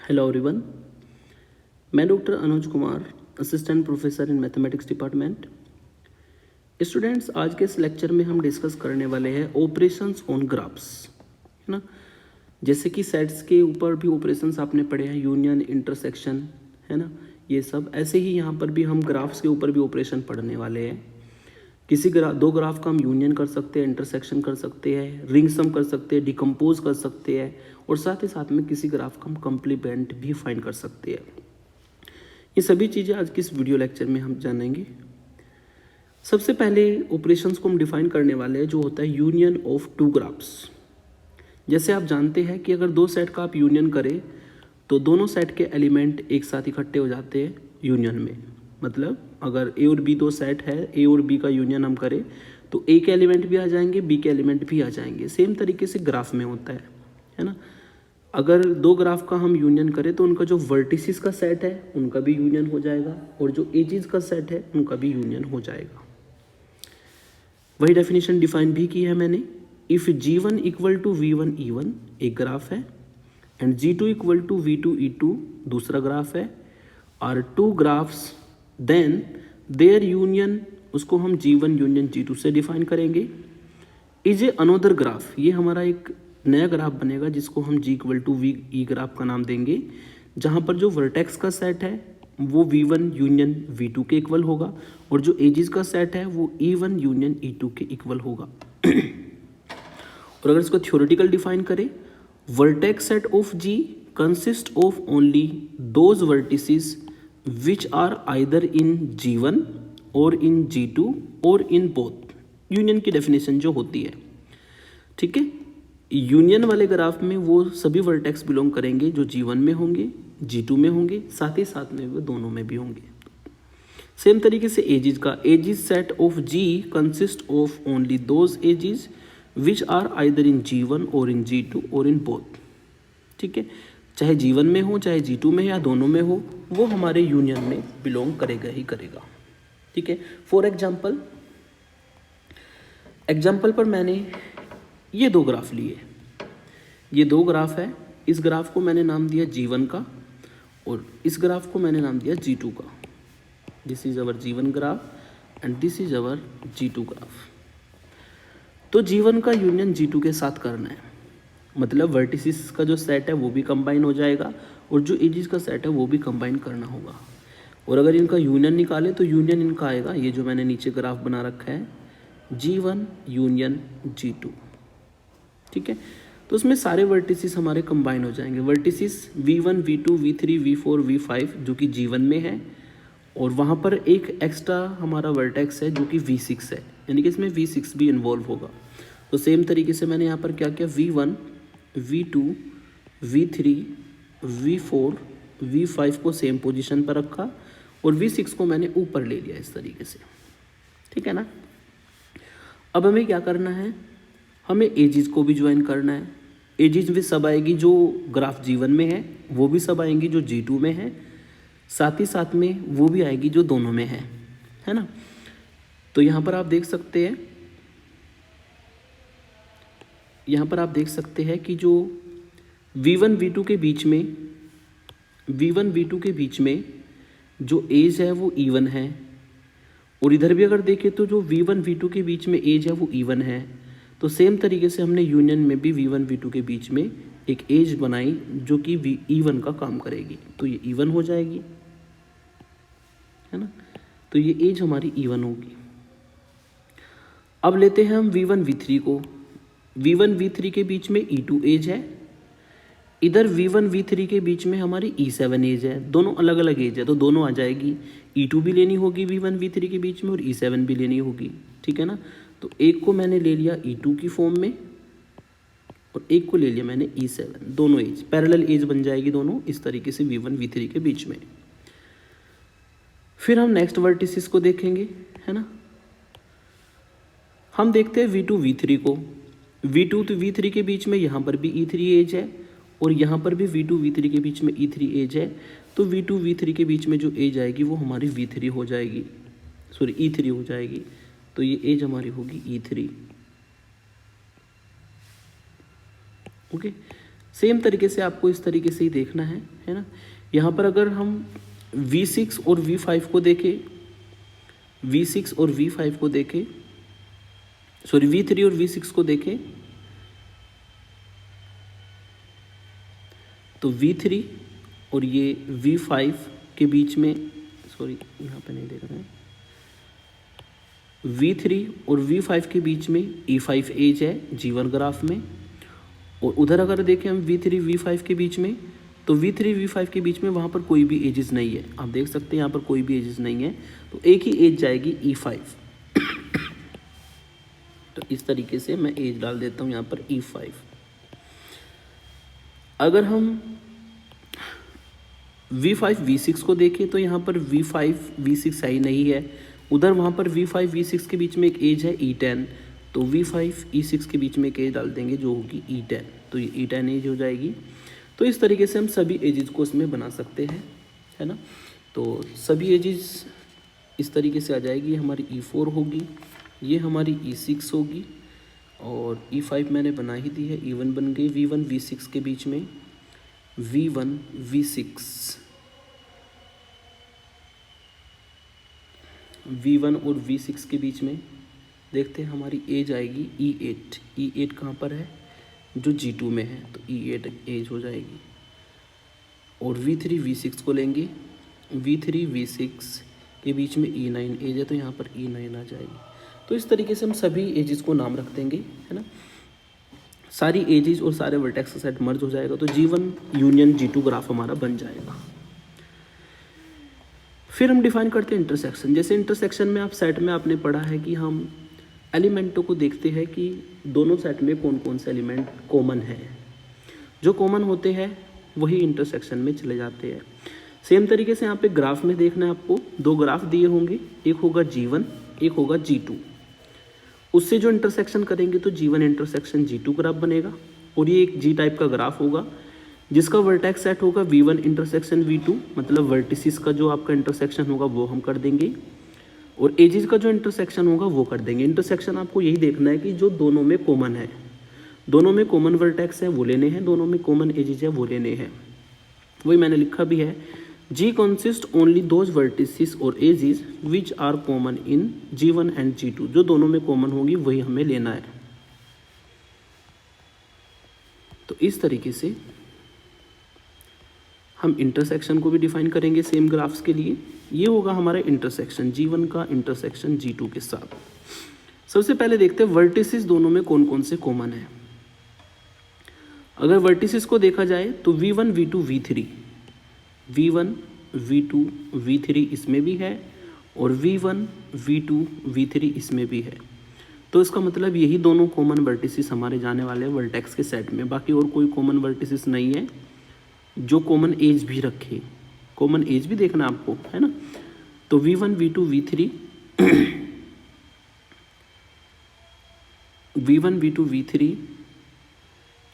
Hello everyone, मैं doctor Anuj Kumar, assistant professor in mathematics department. Students, आज के इस लेक्चर में हम डिस्कस करने वाले हैं ऑपरेशंस ऑन ग्राफ्स, है ना। जैसे कि सेट्स के ऊपर भी ऑपरेशंस आपने पढ़े हैं, यूनियन, इंटरसेक्शन, है ना, ये सब। ऐसे ही यहाँ पर भी हम ग्राफ्स के ऊपर भी ऑपरेशन पढ़ने वाले हैं। किसी दो ग्राफ का हम यूनियन कर सकते हैं, इंटरसेक्शन कर सकते हैं, रिंग सम कर सकते हैं, डिकम्पोज कर सकते हैं, और साथ ही साथ में किसी ग्राफ का हम कम्प्लीमेंट भी फाइंड कर सकते हैं। ये सभी चीज़ें आज की इस वीडियो लेक्चर में हम जानेंगे। सबसे पहले ऑपरेशंस को हम डिफाइन करने वाले हैं, जो होता है यूनियन ऑफ टू ग्राफ्स। जैसे आप जानते हैं कि अगर दो सेट का आप यूनियन करें तो दोनों सेट के एलिमेंट एक साथ इकट्ठे हो जाते हैं यूनियन में। मतलब अगर ए और बी दो सेट है, ए और बी का यूनियन हम करें तो ए के एलिमेंट भी आ जाएंगे, बी के एलिमेंट भी आ जाएंगे। सेम तरीके से ग्राफ में होता है ना। अगर दो ग्राफ का हम यूनियन करें तो उनका जो वर्टिसेस का सेट है उनका भी यूनियन हो जाएगा, और जो एजेस का सेट है उनका भी यूनियन हो जाएगा। वही डेफिनेशन डिफाइन भी की है मैंने। If G1 equal to V1 E1 एक ग्राफ है, and G2 equal to V2 E2 दूसरा ग्राफ है, और two graphs then their union, उसको हम G1 यूनियन G2 से डिफाइन करेंगे, इज ए अनोदर ग्राफ। ये हमारा एक नया ग्राफ बनेगा जिसको हम G equal to V E graph का नाम देंगे, जहाँ पर जो वर्टेक्स का सेट है वो V1 यूनियन V2 के इक्वल होगा, और जो एजेस का सेट है वो E1 यूनियन E2 के इक्वल होगा। और अगर इसको थ्योरेटिकल डिफाइन करें, vertex set of G consist of only those vertices which are either in G1 और इन G2 और इन बोथ। यूनियन की डेफिनेशन जो होती है, ठीक है, यूनियन वाले ग्राफ में वो सभी वर्टेक्स बिलोंग करेंगे जो G1 में होंगे, G2 में होंगे, साथ ही साथ में वो दोनों में भी होंगे। सेम तरीके से एजेस का, edges set of G consist of only those edges which are either in G1 और इन G2 और इन बोथ। ठीक है, चाहे G1 में हो चाहे G2 में या दोनों में हो, वो हमारे यूनियन में बिलोंग करेगा ही करेगा। ठीक है, फॉर एग्जाम्पल पर मैंने ये दो ग्राफ लिए। ये दो ग्राफ है, इस ग्राफ को मैंने नाम दिया G1 का, और इस ग्राफ को मैंने नाम दिया G2 का। This is our G1 graph and this is our G2 graph. तो G1 का यूनियन G2 के साथ करना है, मतलब वर्टिसेस का जो सेट है वो भी कंबाइन हो जाएगा, और जो एजेस का सेट है वो भी कंबाइन करना होगा। और अगर इनका यूनियन निकाले तो यूनियन इनका आएगा, ये जो मैंने नीचे ग्राफ बना रखा है, G1 यूनियन G2। ठीक है, तो उसमें सारे वर्टिसेस हमारे कंबाइन हो जाएंगे। Vertices V1 V2 V3 V4 V5 जो कि G1 में है, और वहाँ पर एक एक्स्ट्रा हमारा वर्टेक्स है जो कि V6 है, यानी कि इसमें V6 भी इन्वॉल्व होगा। तो सेम तरीके से मैंने यहाँ पर क्या किया, V1 V2 V3 V4 V5 को सेम पोजीशन पर रखा, और V6 को मैंने ऊपर ले लिया इस तरीके से। ठीक है ना। अब हमें क्या करना है, हमें एजेस को भी ज्वाइन करना है। एजेस भी सब आएगी जो ग्राफ G1 में है, वो भी सब आएंगी जो G2 में है, साथ ही साथ में वो भी आएगी जो दोनों में है ना। तो यहाँ पर आप देख सकते हैं, यहाँ पर आप देख सकते हैं कि जो V1 V2 के बीच में जो एज है वो E1 है, और इधर भी अगर देखें तो जो V1 V2 के बीच में एज है वो E1 है। तो सेम तरीके से हमने यूनियन में भी V1 V2 के बीच में एक एज बनाई जो कि E1 का काम करेगी, तो ये E1 हो जाएगी, है ना। तो ये एज हमारी E1 होगी। अब लेते हैं हम V1 V3 को। V1 V3 के बीच में E2 एज है, इधर V1 V3 के बीच में हमारी E7 एज है। दोनों अलग अलग एज है तो दोनों आ जाएगी। E2 भी लेनी होगी V1 V3 के बीच में, और E7 भी लेनी होगी। ठीक है ना। तो एक को मैंने ले लिया E2 की फॉर्म में, और एक को ले लिया मैंने E7। दोनों एज पैरेलल एज बन जाएगी दोनों इस तरीके से V1 V3 के बीच में। फिर हम नेक्स्ट वर्टिसेस को देखेंगे, है ना। हम देखते हैं V2 V3 को। V2 तो V3 के बीच में यहाँ पर भी E3 एज है, और यहाँ पर भी V2 V3 के बीच में E3 एज है। तो V2 V3 के बीच में जो एज आएगी वो हमारी V3 हो जाएगी, सॉरी E3 हो जाएगी। तो ये एज हमारी होगी E3। ओके, सेम तरीके से आपको इस तरीके से ही देखना है ना। यहाँ पर अगर हम V6 और V5 को देखें, V6 और V5 को देखें, सॉरी V3 और V6 को देखें, तो V3 और ये V5 के बीच में, सॉरी यहाँ पे नहीं देख रहे हैं, V3 और V5 के बीच में E5 एज है G1 ग्राफ में, और उधर अगर देखें हम V3 V5 के बीच में, तो V3 V5 के बीच में वहाँ पर कोई भी एजेस नहीं है। आप देख सकते हैं यहाँ पर कोई भी एजेस नहीं है, तो एक ही एज जाएगी E5। तो इस तरीके से मैं एज डाल देता हूँ यहाँ पर E5। अगर हम V5 V6 को देखें तो यहाँ पर V5 V6 ही नहीं है, उधर वहाँ पर V5 V6 के बीच में एक एज है E10, तो V5 E6 के बीच में एक एज डाल देंगे जो होगी E10, तो ये E10 एज हो जाएगी। तो इस तरीके से हम सभी एजेस को इसमें बना सकते हैं, है ना। तो सभी एजेस इस तरीके से आ जाएगी, हमारी E4 होगी, ये हमारी E6 होगी, और E5 मैंने बना ही दी है, E1 बन गई। V1 V6 के बीच में, V1 V6, V1 और V6 के बीच में देखते हैं हमारी एज आएगी E8। E8 कहाँ पर है, जो G2 में है, तो E8 एज हो जाएगी। और V3 V6 को लेंगे, V3 V6 के बीच में E9 एज है, तो यहाँ पर E9 आ जाएगी। तो इस तरीके से हम सभी एजेस को नाम रख देंगे, है ना। सारी एजेस और सारे वर्टेक्स का सेट मर्ज हो जाएगा, तो G1 यूनियन G2 ग्राफ हमारा बन जाएगा। फिर हम डिफाइन करते हैं इंटरसेक्शन। जैसे इंटरसेक्शन में आप सेट में आपने पढ़ा है कि हम एलिमेंटों को देखते हैं कि दोनों सेट में कौन कौन से एलिमेंट कॉमन है, जो कॉमन होते हैं वही इंटरसेक्शन में चले जाते हैं। सेम तरीके से यहाँ पे ग्राफ में देखना है आपको, दो ग्राफ दिए होंगे, एक होगा G1, एक होगा G2। उससे जो इंटरसेक्शन करेंगे तो G1 इंटरसेक्शन G2 ग्राफ बनेगा, और ये एक G टाइप का ग्राफ होगा जिसका वर्टेक्स सेट होगा V1 इंटरसेक्शन V2, मतलब वर्टिसिस का जो आपका इंटरसेक्शन होगा वो हम कर देंगे, और एजेस का जो इंटरसेक्शन होगा वो कर देंगे। इंटरसेक्शन आपको यही देखना है कि जो दोनों में कॉमन है, दोनों में कॉमन वर्टेक्स है वो लेने हैं, दोनों में कॉमन एजेस है वो लेने हैं। वही मैंने लिखा भी है, G consist only those vertices और edges which are common in G1 and G2, जो दोनों में कॉमन होगी वही हमें लेना है। तो इस तरीके से हम इंटरसेक्शन को भी डिफाइन करेंगे सेम ग्राफ्स के लिए। ये होगा हमारा इंटरसेक्शन G1 का इंटरसेक्शन G2 के साथ। सबसे पहले देखते हैं वर्टिसेस दोनों में कौन कौन से कॉमन है। अगर वर्टिसेस को देखा जाए तो V1 V2 V3, V1 V2 V3 इसमें भी है, और V1 V2 V3 इसमें भी है। तो इसका मतलब यही दोनों कॉमन वर्टिसेस हमारे जाने वाले हैं वर्टेक्स के सेट में, बाकी और कोई कॉमन वर्टिसेस नहीं है जो कॉमन एज भी रखे। कॉमन एज भी देखना आपको, है ना। तो V1 V2 V3 V1 V2 V3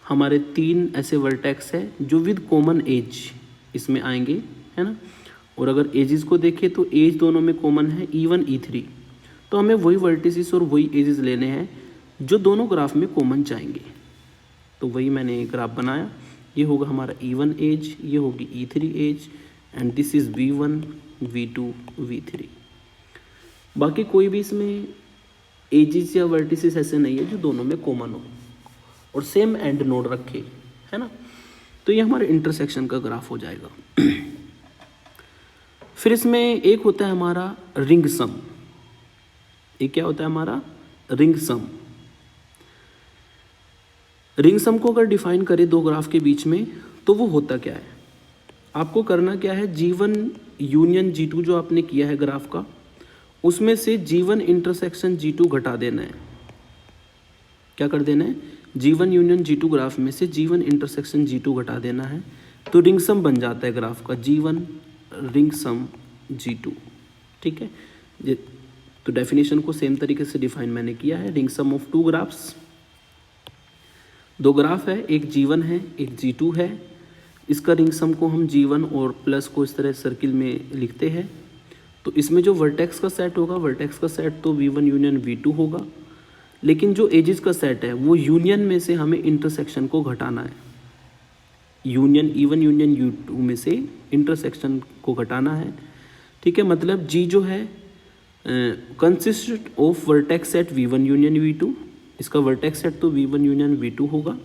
हमारे तीन ऐसे वर्टेक्स है जो विद कॉमन एज इसमें आएंगे, है ना। और अगर एजेस को देखें तो एज दोनों में कॉमन है E1 E3, तो हमें वही वर्टिसेस और वही एजेस लेने हैं जो दोनों ग्राफ में कॉमन जाएंगे। तो वही मैंने एक ग्राफ बनाया, ये होगा हमारा E1 एज, ये होगी E3 as, and this is V1 V2 V3। बाकी कोई भी इसमें एजेस या वर्टिसेस ऐसे नहीं है जो दोनों में कॉमन हो और सेम एंड नोड रखे, है ना। तो ये हमारे इंटरसेक्शन का ग्राफ हो जाएगा। फिर इसमें एक होता है हमारा रिंग सम। एक क्या होता है हमारा रिंग सम। रिंग सम को अगर डिफाइन करें दो ग्राफ के बीच में तो वो होता क्या है, आपको करना क्या है, G1 यूनियन G2 जो आपने किया है ग्राफ का, उसमें से G1 इंटरसेक्शन G2 घटा देना है। क्या कर देना है, G1 यूनियन G2 ग्राफ में से G1 इंटरसेक्शन G2 घटा देना है, तो रिंग सम बन जाता है ग्राफ का G1 रिंग सम G2। ठीक है, तो डेफिनेशन को सेम तरीके से डिफाइन मैंने किया है। Ring sum of two graphs, दो ग्राफ है, एक G1 है एक G2 है, इसका रिंग सम को हम G1 और प्लस को इस तरह सर्किल में लिखते हैं। तो इसमें जो वर्टेक्स का सेट होगा, वर्टेक्स का सेट तो V1 यूनियन V2 होगा, लेकिन जो एजेस का सेट है वो यूनियन में से हमें इंटरसेक्शन को घटाना है। यूनियन E1 यूनियन U2 में से इंटरसेक्शन को घटाना है। ठीक है, मतलब G जो है consist of vertex set V1 union V2, इसका वर्टेक्स सेट तो V1 यूनियन V2 होगा,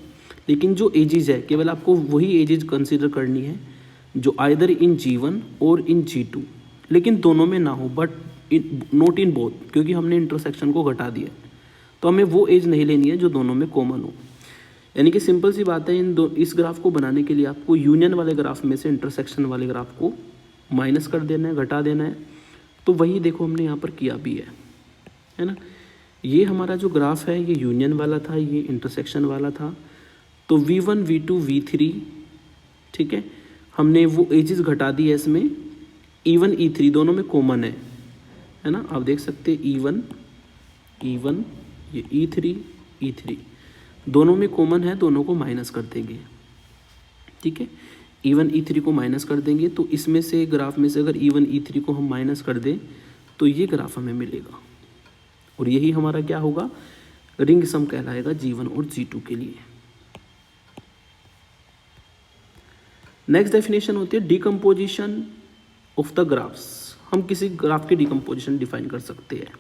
लेकिन जो एजेज है केवल आपको वही एजेज कंसिडर करनी है जो आइदर इन G1 और इन G2, लेकिन दोनों में ना हो, बट नोट इन बोथ, क्योंकि हमने इंटरसेक्शन को घटा दिया तो हमें वो एज नहीं लेनी है जो दोनों में कॉमन हो। यानी कि सिंपल सी बात है, इस ग्राफ को बनाने के लिए आपको यूनियन वाले ग्राफ में से इंटरसेक्शन वाले ग्राफ को माइनस कर देना है, घटा देना है। तो वही देखो हमने यहाँ पर किया भी है ना। ये हमारा जो ग्राफ है ये यूनियन वाला था, ये इंटरसेक्शन वाला था। तो V1 V2 V3, ठीक है, हमने वो एजेस घटा दी है इसमें। E1 E3 दोनों में कॉमन है ना, आप देख सकते हैं E1 ये E3 दोनों में कॉमन है, दोनों को माइनस कर देंगे। ठीक है, E1 E3 को माइनस कर देंगे तो इसमें से ग्राफ में से अगर E1 E3 को हम माइनस कर दें तो ये ग्राफ हमें मिलेगा, और यही हमारा क्या होगा, रिंग सम कहलाएगा G1 और G2 के लिए। नेक्स्ट डेफिनेशन होती है डिकम्पोजिशन ऑफ द ग्राफ्स। हम किसी ग्राफ की डिकम्पोजिशन डिफाइन कर सकते हैं।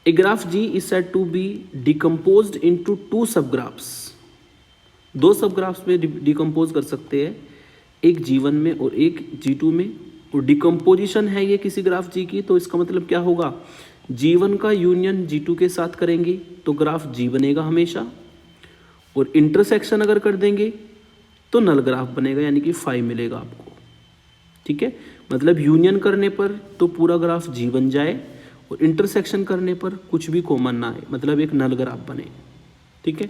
A graph G is said to be decomposed into two subgraphs। दो सबग्राफ्स में डिकम्पोज कर सकते हैं, एक G1 में और एक G2 में। और डिकम्पोजिशन है ये किसी ग्राफ G की, तो इसका मतलब क्या होगा, G1 का यूनियन G2 के साथ करेंगे तो ग्राफ G बनेगा हमेशा, और इंटरसेक्शन अगर कर देंगे तो नल ग्राफ बनेगा, यानी कि 5 मिलेगा आपको। ठीक है, मतलब यूनियन करने पर तो पूरा ग्राफ G बन जाए और इंटरसेक्शन करने पर कुछ भी कॉमन ना आए, मतलब एक नल ग्राफ बने। ठीक है,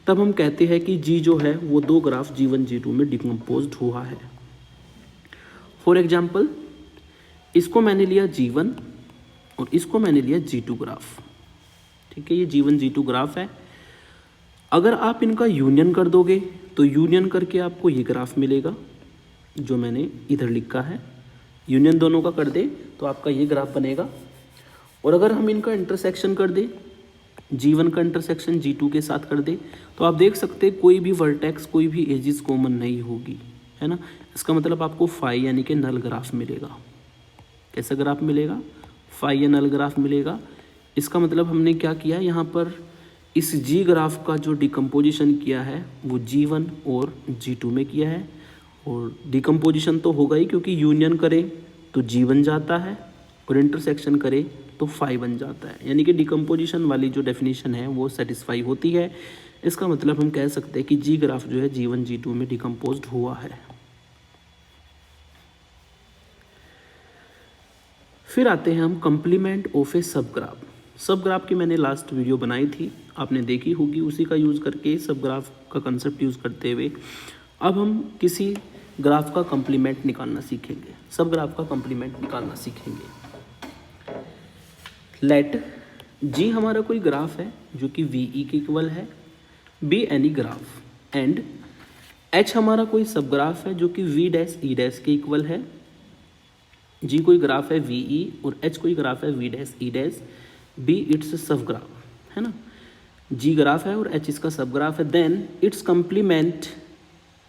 तब हम कहते हैं कि G जो है वो दो ग्राफ G1 G2 में डिकम्पोज्ड हुआ है। फॉर एग्जाम्पल, इसको मैंने लिया G1 और इसको मैंने लिया G2 ग्राफ। ठीक है, ये G1 G2 ग्राफ है। अगर आप इनका यूनियन कर दोगे तो यूनियन करके आपको ये ग्राफ मिलेगा जो मैंने इधर लिखा है। यूनियन दोनों का कर दे तो आपका ये ग्राफ बनेगा। और अगर हम इनका इंटरसेक्शन कर दे, G1 का इंटरसेक्शन G2 के साथ कर दे, तो आप देख सकते हैं कोई भी वर्टेक्स, कोई भी एजिस कॉमन नहीं होगी, है ना। इसका मतलब आपको फाई यानी कि नल ग्राफ मिलेगा। कैसा ग्राफ मिलेगा, फाई या नल ग्राफ मिलेगा। इसका मतलब हमने क्या किया, यहाँ पर इस G ग्राफ का जो डिकम्पोजिशन किया है वो G1 और G2 में किया है। और डिकम्पोजिशन तो होगा ही, क्योंकि यूनियन करें तो G बन जाता है और इंटरसेक्शन करें तो 5 बन जाता है, यानी कि डिकम्पोजिशन वाली जो डेफिनेशन है वो सेटिस्फाई होती है। इसका मतलब हम कह सकते हैं कि G ग्राफ जो है G1 G2 में डिकम्पोज्ड हुआ है। फिर आते हैं हम कम्प्लीमेंट ऑफ ए सब ग्राफ। सब ग्राफ की मैंने लास्ट वीडियो बनाई थी, आपने देखी होगी। उसी का यूज़ करके, सब ग्राफ का कंसेप्ट यूज़ करते हुए अब हम किसी ग्राफ का कम्प्लीमेंट निकालना सीखेंगे, सब ग्राफ का कम्प्लीमेंट निकालना सीखेंगे। लेट G हमारा कोई ग्राफ है जो कि VE के इक्वल है, be any graph, and H हमारा कोई सब ग्राफ है जो कि V डैश E डैश के इक्वल है। G कोई ग्राफ है VE और H कोई ग्राफ है V dash E dash, be its subgraph, है ना। G ग्राफ है और H इसका सब ग्राफ है। Then its complement,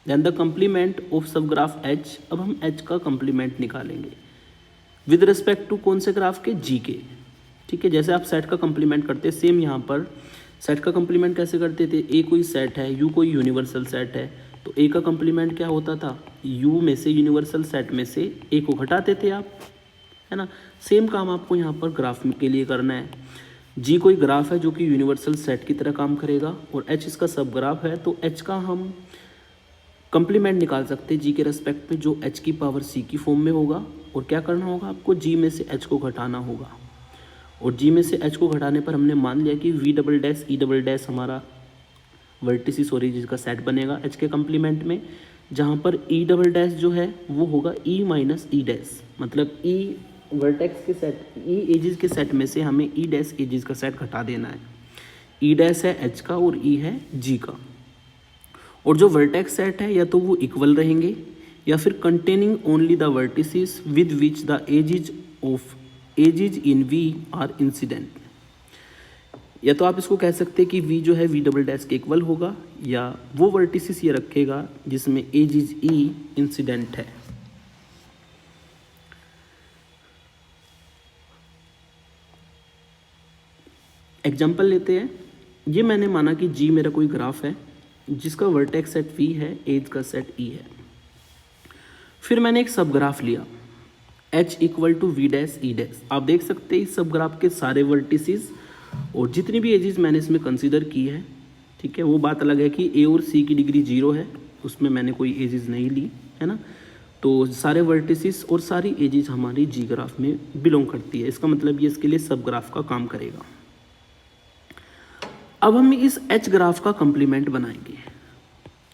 then the complement of subgraph H। अब हम H का कम्प्लीमेंट निकालेंगे विद रिस्पेक्ट टू कौन से ग्राफ के, G के। ठीक है, जैसे आप सेट का कम्प्लीमेंट करते, सेम यहाँ पर सेट का कम्प्लीमेंट कैसे करते थे, ए कोई सेट है, यू कोई यूनिवर्सल सेट है, तो ए का कम्प्लीमेंट क्या होता था, यू में से, यूनिवर्सल सेट में से ए को घटाते थे आप, है ना। सेम काम आपको यहाँ पर ग्राफ के लिए करना है। जी कोई ग्राफ है जो कि यूनिवर्सल सेट की तरह काम करेगा और एच इसका सब ग्राफ है, तो एच का हम कम्प्लीमेंट निकाल सकते हैं जी के रेस्पेक्ट में, जो एच की पावर सी की फॉर्म में होगा। और क्या करना होगा आपको, जी में से एच को घटाना होगा। और जी में से एच को घटाने पर हमने मान लिया कि V double dash E double dash हमारा वर्टिसिस और एजेस का सेट बनेगा एच के कम्प्लीमेंट में, जहाँ पर ई डबल डैश जो है वो होगा ई माइनस ई डैश, मतलब ई वर्टेक्स के सेट, ई एजेस के सेट में से हमें ई डैश एजेस का सेट घटा देना है। ई डैश है एच का और ई है जी का। और जो वर्टेक्स सेट है या तो वो इक्वल रहेंगे या फिर containing only the vertices with which the edges of edges in V are incident. या तो आप इसको कह सकते हैं कि v जो है v डबल डैश के इक्वल होगा, या वो वर्टिसिस ये रखेगा जिसमें एज इज ई इंसिडेंट है। एग्जाम्पल लेते हैं। ये मैंने माना कि g मेरा कोई ग्राफ है जिसका वर्टेक्स सेट v है, एज का सेट e है। फिर मैंने एक सब ग्राफ लिया h equal to V dash E dash. आप देख सकते हैं इस सब ग्राफ के सारे वर्टिसेस और जितनी भी एजेस मैंने इसमें कंसीडर की है, ठीक है। वो बात अलग है कि ए और सी की डिग्री 0 है, उसमें मैंने कोई एजेस नहीं ली है ना। तो सारे वर्टिसेस और सारी एजेस हमारी जी ग्राफ में बिलोंग करती है। इसका मतलब ये इसके लिए सब ग्राफ का काम करेगा। अब हम इस एच ग्राफ का कंप्लीमेंट बनाएंगे।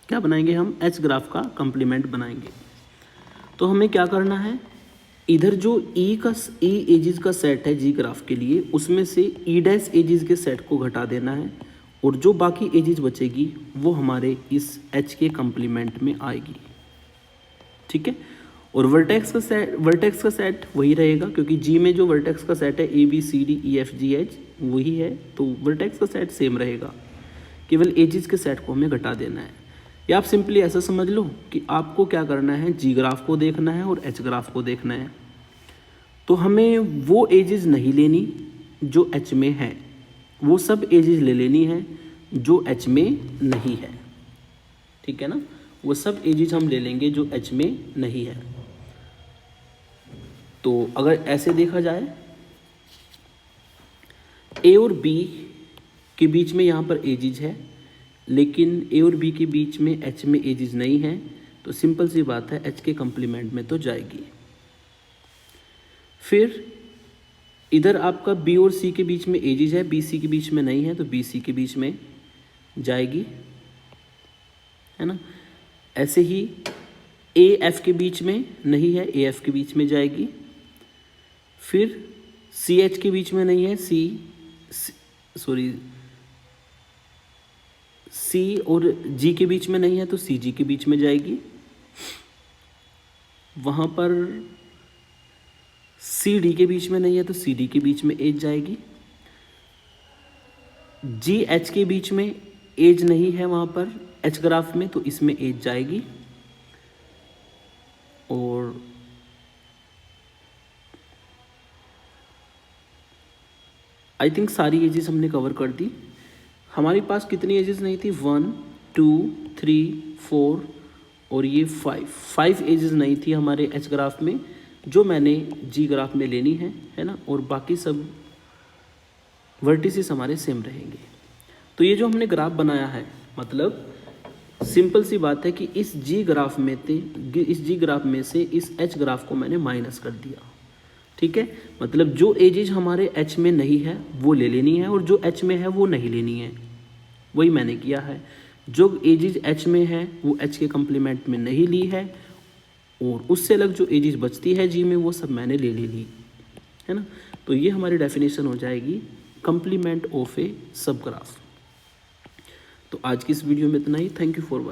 क्या बनाएंगे हम? एच ग्राफ का कंप्लीमेंट बनाएंगे। तो हमें क्या करना है, इधर जो ई एजिज का सेट है जी ग्राफ के लिए, उसमें से ई डैश एजिज के सेट को घटा देना है, और जो बाकी एजिज बचेगी वो हमारे इस एच के कंप्लीमेंट में आएगी, ठीक है। और वर्टेक्स का सेट वही रहेगा, क्योंकि जी में जो वर्टेक्स का सेट है A B C D E F G H वही है, तो वर्टेक्स का सेट सेम रहेगा, केवल एजिज के सेट को हमें घटा देना है। या आप सिंपली ऐसा समझ लो कि आपको क्या करना है, जी ग्राफ को देखना है और एच ग्राफ को देखना है। तो हमें वो एजेस नहीं लेनी जो एच में है, वो सब एजेस ले लेनी है जो एच में नहीं है, ठीक है ना। वो सब एजेस हम ले लेंगे जो एच में नहीं है। तो अगर ऐसे देखा जाए, ए और बी के बीच में यहाँ पर एजेस है, लेकिन ए और बी के बीच में एच में एजेस नहीं है, तो सिंपल सी बात है एच के कंप्लीमेंट में तो जाएगी। फिर इधर आपका बी और सी के बीच में एजेस है, बी सी के बीच में नहीं है, तो बी सी के बीच में जाएगी, है ना। ऐसे ही ए एफ के बीच में नहीं है, ए एफ के बीच में जाएगी। फिर सी एच के बीच में नहीं है, सी और जी के बीच में नहीं है, तो सी जी के बीच में जाएगी। वहाँ पर सी डी के बीच में नहीं है, तो सी डी के बीच में एज जाएगी। जी एच के बीच में एज नहीं है वहाँ पर एच ग्राफ में, तो इसमें एज जाएगी। और आई थिंक सारी एजेस हमने कवर कर दी। हमारे पास कितनी एजेस नहीं थी? 1 2 3 4 और ये 5 एजेस नहीं थी हमारे एच ग्राफ में, जो मैंने जी ग्राफ में लेनी है ना। और बाकी सब वर्टिसेस हमारे सेम रहेंगे। तो ये जो हमने ग्राफ बनाया है, मतलब सिंपल सी बात है कि इस जी ग्राफ में से इस एच ग्राफ को मैंने माइनस कर दिया, ठीक है। मतलब जो एजेज हमारे एच में नहीं है वो ले लेनी है, और जो एच में है वो नहीं लेनी है, वही मैंने किया है। जो एजेज एच में है वो एच के कंप्लीमेंट में नहीं ली है, और उससे अलग जो एजेज बचती है जी में वो सब मैंने ले ली, है ना। तो ये हमारी डेफिनेशन हो जाएगी कंप्लीमेंट ऑफ ए सब ग्राफ। तो आज की इस वीडियो में इतना ही। Thank you for watching.